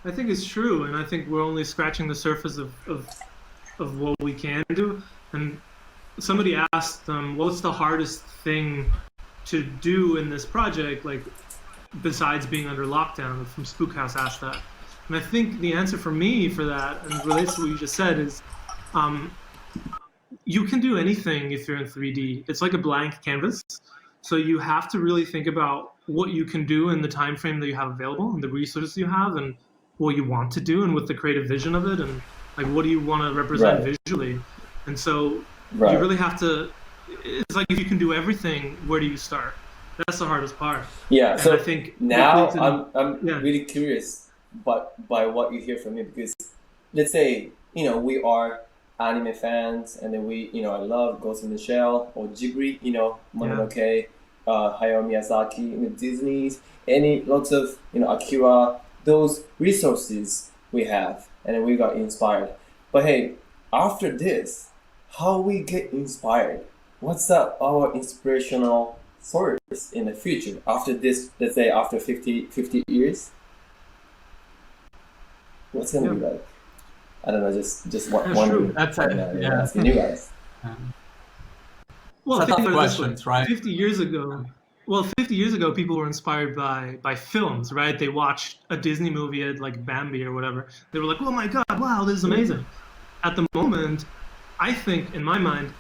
I think it's true, and I think we're only scratching the surface of what we can do. And somebody asked, what's the hardest thing to do in this project, like besides being under lockdown? From Spook House asked that. And I think the answer for me for that, and it relates to what you just said, is you can do anything if you're in 3D. It's like a blank canvas. So you have to really think about what you can do in the time frame that you have available and the resources you have and what you want to do and with the creative vision of it, and like what do you want to represent visually. And so you really have to, it's like if you can do everything, where do you start? That's the hardest part. Yeah, and so I think now I'm really curious by what you hear from me, because let's say, you know, we are anime fans, and then we, you know, I love Ghost in the Shell or Ghibli, you know, Mononoke, Hayao Miyazaki, you know, Disney's, lots of, you know, Akira, those resources we have, and then we got inspired. But hey, after this, how we get inspired? What's our inspirational source in the future after this? Let's say after 50 years, what's gonna be like? I don't know, just wondering. That's asking you guys. Well, tough questions, right? 50 years ago, people were inspired by films, right? They watched a Disney movie, like Bambi or whatever. They were like, "Oh my God, wow, this is amazing." At the moment, I think, in my mind,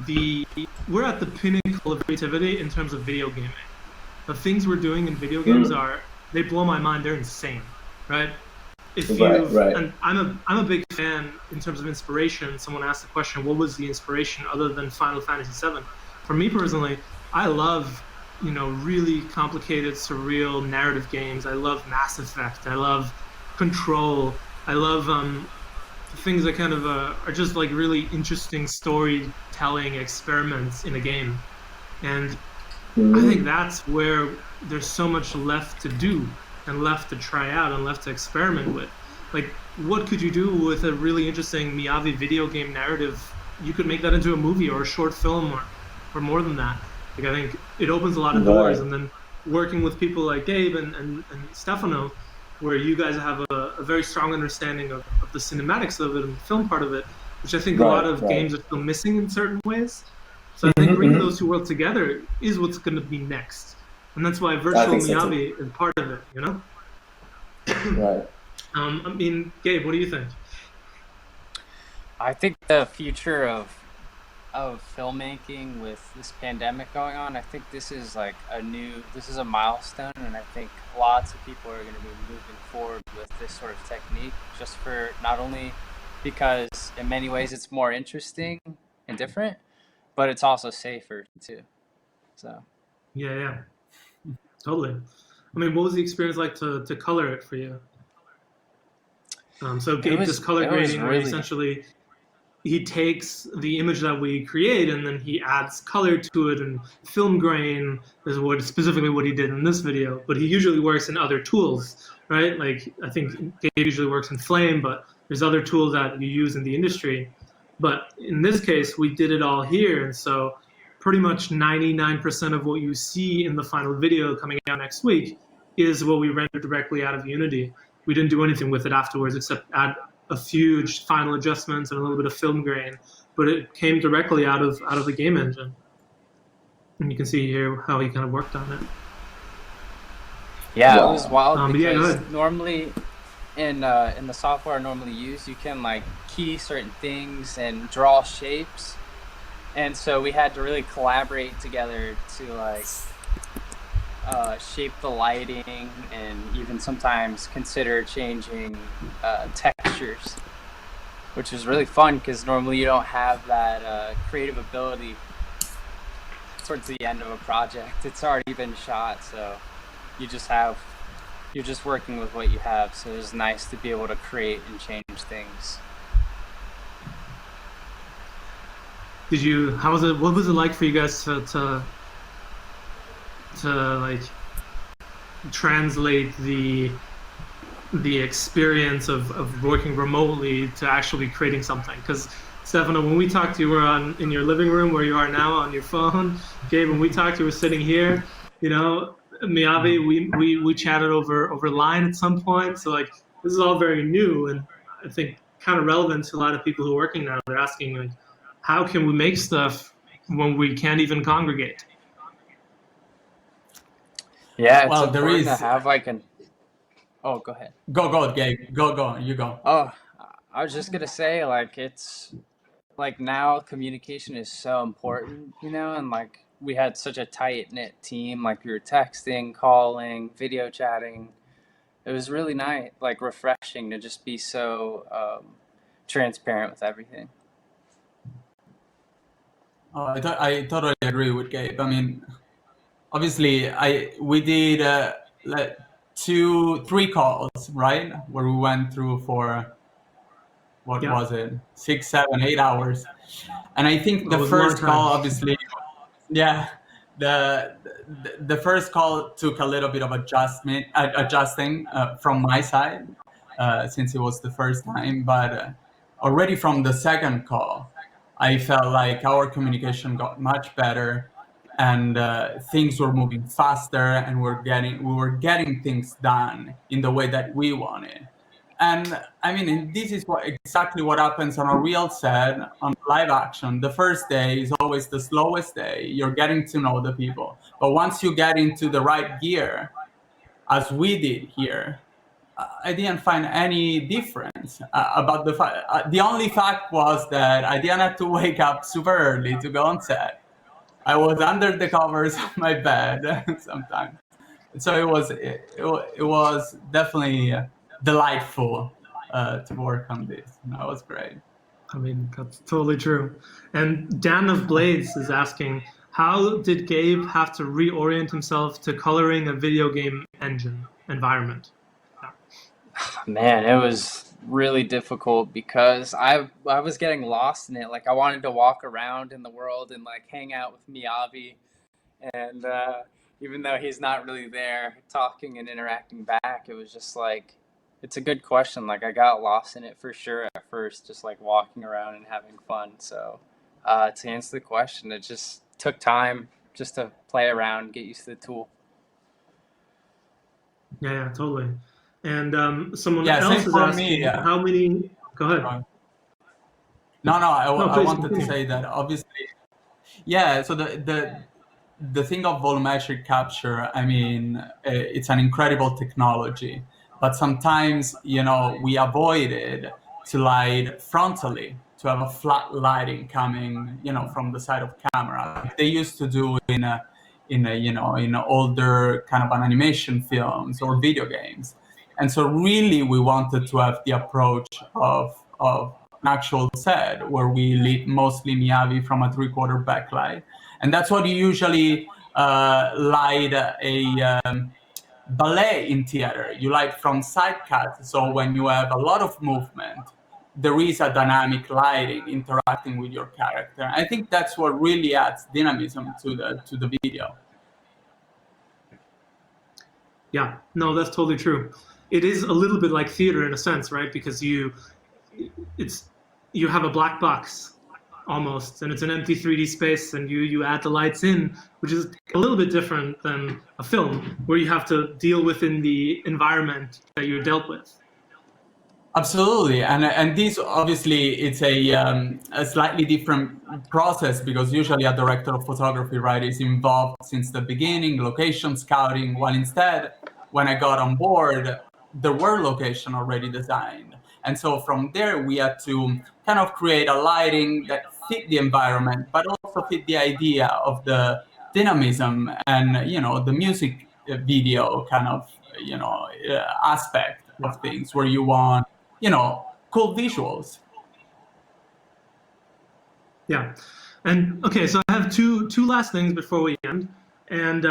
we're at the pinnacle of creativity in terms of video gaming. The things we're doing in video games they blow my mind. They're insane, right? And I'm a big fan in terms of inspiration. Someone asked the question, what was the inspiration other than Final Fantasy VII? For me personally, I love, you know, really complicated, surreal narrative games. I love Mass Effect. I love Control. I love things that kind of are just like really interesting storytelling experiments in a game. And I think that's where there's so much left to do and left to try out and left to experiment with. Like, what could you do with a really interesting Miyavi video game narrative? You could make that into a movie or a short film or more than that. Like, I think it opens a lot of doors. And then working with people like Gabe and Stefano, where you guys have a very strong understanding of the cinematics of it and the film part of it, which I think a lot of games are still missing in certain ways. So I think bringing those two worlds together is what's going to be next. And that's why virtual Miyavi is part of it, you know? Right. I mean, Gabe, what do you think? I think the future of filmmaking with this pandemic going on, I think this is like this is a milestone, and I think lots of people are going to be moving forward with this sort of technique, just for not only because in many ways it's more interesting and different, but it's also safer too. So yeah, totally. I mean, what was the experience like to color it for you? So Gabe does color grading, where essentially he takes the image that we create and then he adds color to it, and film grain is specifically what he did in this video. But he usually works in other tools, right? Like, I think Gabe usually works in Flame, but there's other tools that you use in the industry. But in this case, we did it all here, and so pretty much 99% of what you see in the final video coming out next week is what we rendered directly out of Unity. We didn't do anything with it afterwards except add a few final adjustments and a little bit of film grain, but it came directly out of the game engine. And you can see here how he kind of worked on it. Yeah, It was wild because in the software I normally use, you can like key certain things and draw shapes, and so we had to really collaborate together to like shape the lighting and even sometimes consider changing textures, which was really fun because normally you don't have that creative ability towards the end of a project. It's already been shot, so you're just working with what you have. So it was nice to be able to create and change things. What was it like for you guys to like translate the experience of working remotely to actually creating something? Because Stefano, when we talked to you, we're in your living room where you are now on your phone. Gabe, when we talked to you, we're sitting here. You know, Miyavi, we chatted over line at some point. So like this is all very new, and I think kind of relevant to a lot of people who are working now. They're asking like, how can we make stuff when we can't even congregate? Yeah, it's Well, there important to is. have like an. Oh, go ahead. Go, Gabe. Go. You go. Oh, I was just gonna say like it's like now communication is so important, you know, and like we had such a tight knit team. Like we were texting, calling, video chatting. It was really nice, like refreshing to just be so transparent with everything. I totally agree with Gabe. I mean, obviously, we did like 3 calls, right? Where we went through for what was it, 6, 7, 8 hours, and I think the first call, obviously, yeah, the first call took a little bit of adjusting from my side since it was the first time, but already from the second call, I felt like our communication got much better, and things were moving faster, and we were getting things done in the way that we wanted. And I mean, and this is exactly what happens on a real set, on live action. The first day is always the slowest day. You're getting to know the people. But once you get into the right gear, as we did here, I didn't find any difference about the fact. The only fact was that I didn't have to wake up super early to go on set. I was under the covers of my bed sometimes. So it was definitely delightful to work on this. That was great. I mean, that's totally true. And Dan of Blades is asking, how did Gabe have to reorient himself to coloring a video game engine environment? Man, it was really difficult because I was getting lost in it. Like I wanted to walk around in the world and like hang out with Miyavi, and even though he's not really there talking and interacting back, it was just like, it's a good question. Like I got lost in it for sure at first, just like walking around and having fun. So to answer the question, it just took time just to play around, get used to the tool. Yeah, totally. And someone Yeah, else same is for asking, me, yeah. how many? Go ahead. No, I please wanted continue. to say that obviously, yeah. So the thing of volumetric capture, I mean, it's an incredible technology, but sometimes, you know, we avoided to light frontally, to have a flat lighting coming, you know, from the side of camera, like they used to do in older kind of an animation films or video games. And so really we wanted to have the approach of an actual set where we lit mostly Miyavi from a 3/4 backlight. And that's what you usually light a ballet in theater. You light from side cut. So when you have a lot of movement, there is a dynamic lighting interacting with your character. I think that's what really adds dynamism to the video. Yeah, no, that's totally true. It is a little bit like theater in a sense, right? Because you have a black box almost, and it's an empty 3D space, and you add the lights in, which is a little bit different than a film where you have to deal within the environment that you're dealt with. Absolutely, and this obviously it's a slightly different process because usually a director of photography, right, is involved since the beginning, location scouting. While instead, when I got on board, there were location already designed. And so from there, we had to kind of create a lighting that fit the environment, but also fit the idea of the dynamism and, you know, the music video kind of, you know, aspect of things, where you want, you know, cool visuals. Yeah. And okay, so I have two last things before we end. And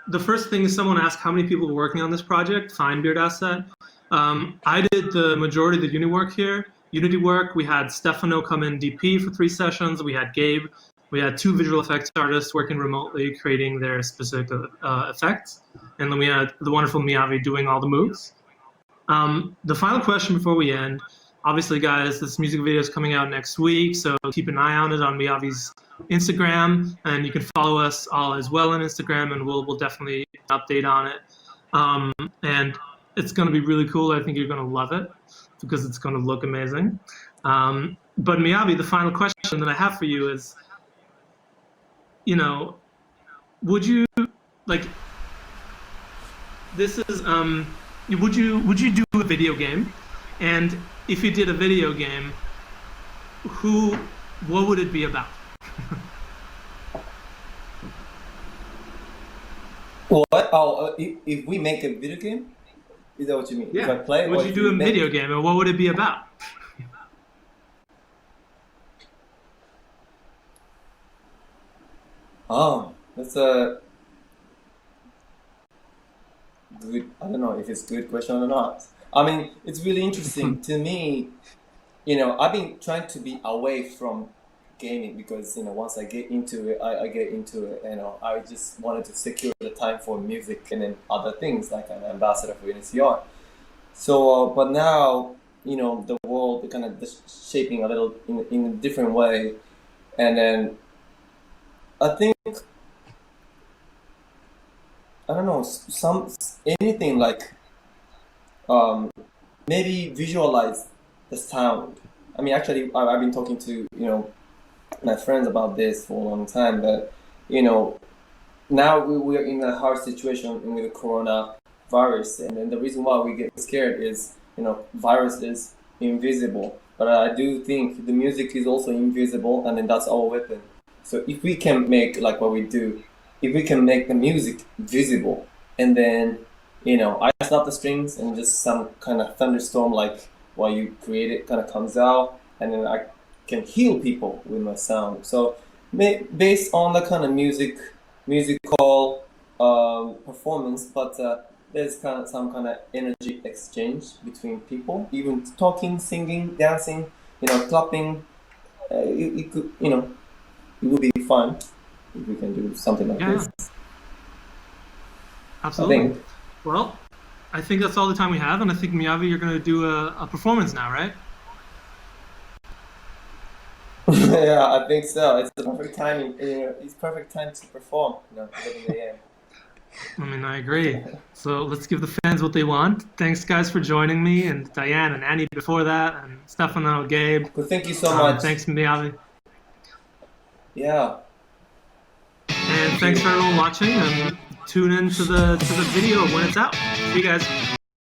the first thing is, someone asked how many people were working on this project. Finebeard asked that. I did the majority of the Unity work. We had Stefano come in DP for 3 sessions. We had Gabe. We had 2 visual effects artists working remotely, creating their specific effects. And then we had the wonderful Miyavi doing all the moves. The final question before we end, obviously, guys, this music video is coming out next week, so keep an eye on it on Miyavi's Instagram, and you can follow us all as well on Instagram, and we'll definitely update on it. And it's going to be really cool. I think you're going to love it because it's going to look amazing. But Miyavi, the final question that I have for you is, you know, would you, like, this is, would you do a video game? And if you did a video game, what would it be about? What? Oh, if we make a video game? Is that what you mean? Yeah. If I play, would you do a video game, and what would it be about? Oh, that's a good. I don't know if it's a good question or not. I mean, it's really interesting to me. You know, I've been trying to be away from gaming because, you know, once I get into it, I get into it. You know, I just wanted to secure the time for music and then other things like an ambassador for NCR. So, but now, you know, the world kind of shaping a little in a different way, and then I think, I don't know, anything like maybe visualize the sound. I mean, actually, I've been talking to, you know, my friends about this for a long time, but, you know, now we're in a hard situation with the coronavirus, and then the reason why we get scared is, you know, virus is invisible, but I do think the music is also invisible, and then that's our weapon. So if we can make, like what we do, if we can make the music visible, and then, you know, I snap the strings and just some kind of thunderstorm like what you created kind of comes out, and then I can heal people with my sound. So based on the kind of musical performance, but there's kind of some kind of energy exchange between people, even talking, singing, dancing, you know, clapping. It could, you know, it would be fun if we can do something like this. Absolutely. Well, I think that's all the time we have, and I think, Miyavi, you're going to do a performance now, right? Yeah, I think so. It's the perfect timing. You know, it's perfect time to perform. You know, 11 a.m. I mean, I agree. So let's give the fans what they want. Thanks, guys, for joining me, and Diane and Annie before that, and Stefano, Gabe. Well, thank you so much. Thanks, Miyavi. Yeah. And thanks for everyone watching, and tune in to the video when it's out. See you guys.